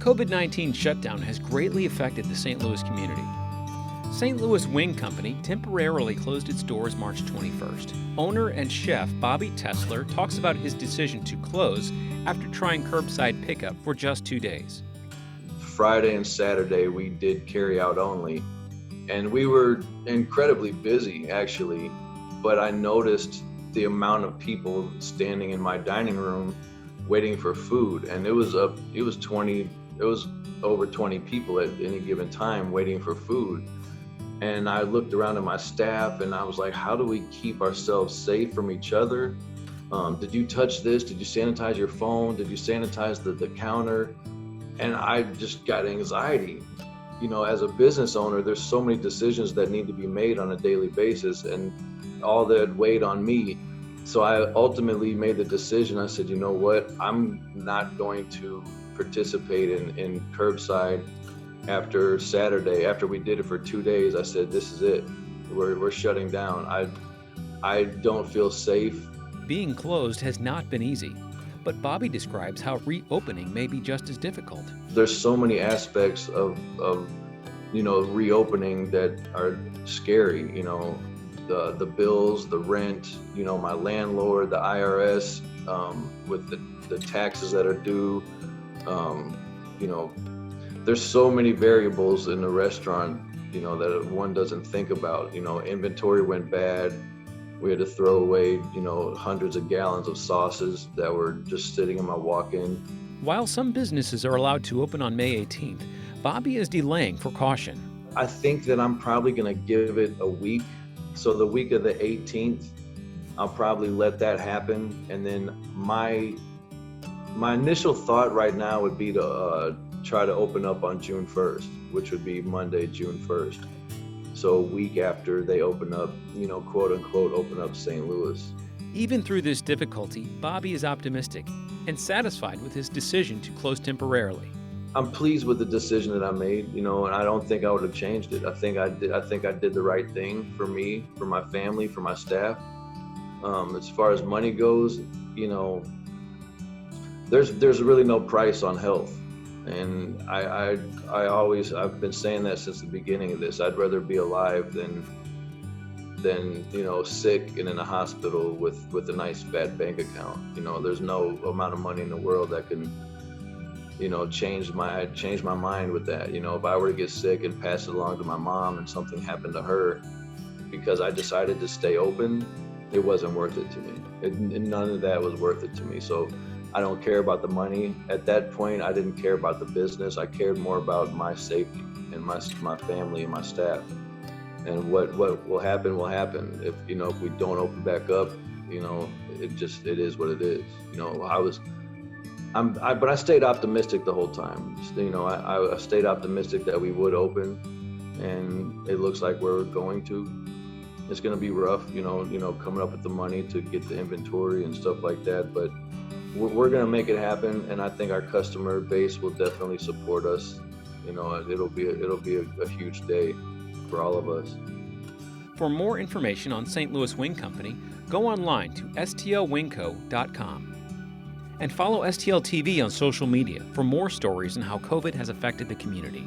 COVID-19 shutdown has greatly affected the St. Louis community. St. Louis Wing Company temporarily closed its doors March 21st. Owner and chef Bobby Tessler talks about his decision to close after trying curbside pickup for just 2 days. Friday and Saturday we did carry out only, and we were incredibly busy actually, but I noticed the amount of people standing in my dining room waiting for food, and it was over 20 people at any given time waiting for food. And I looked around at my staff and I was like, how do we keep ourselves safe from each other? Did you touch this? Did you sanitize your phone? Did you sanitize the counter? And I just got anxiety. You know, as a business owner, there's so many decisions that need to be made on a daily basis, and all that weighed on me. So I ultimately made the decision. I said, you know what? I'm not going to participate in curbside after Saturday. After we did it for 2 days, I said, this is it. We're shutting down. I don't feel safe. Being closed has not been easy, but Bobby describes how reopening may be just as difficult. There's so many aspects of reopening that are scary. The bills, the rent, my landlord, the IRS, with the taxes that are due. There's so many variables in the restaurant, that one doesn't think about. Inventory went bad. We had to throw away, hundreds of gallons of sauces that were just sitting in my walk-in. While some businesses are allowed to open on May 18th, Bobby is delaying for caution. I think that I'm probably going to give it a week. So the week of the 18th, I'll probably let that happen. And then my initial thought right now would be to try to open up on June 1st, which would be Monday, June 1st. So a week after they open up, quote unquote, open up St. Louis. Even through this difficulty, Bobby is optimistic and satisfied with his decision to close temporarily. I'm pleased with the decision that I made, and I don't think I would have changed it. I think I did the right thing for me, for my family, for my staff. As far as money goes, there's really no price on health. And I've been saying that since the beginning of this. I'd rather be alive than sick and in a hospital with a nice fat bank account. There's no amount of money in the world that can change my mind with that. If I were to get sick and pass it along to my mom and something happened to her because I decided to stay open, it wasn't worth it to me. None of that was worth it to me. So I don't care about the money. At that point, I didn't care about the business. I cared more about my safety and my family and my staff. And what will happen will happen. If we don't open back up, it is what it is. But I stayed optimistic the whole time. I stayed optimistic that we would open, and it looks like we're going to. It's going to be rough, coming up with the money to get the inventory and stuff like that. But we're going to make it happen, and I think our customer base will definitely support us. It'll be a huge day for all of us. For more information on St. Louis Wing Company, go online to stlwingco.com. And follow STL TV on social media for more stories on how COVID has affected the community.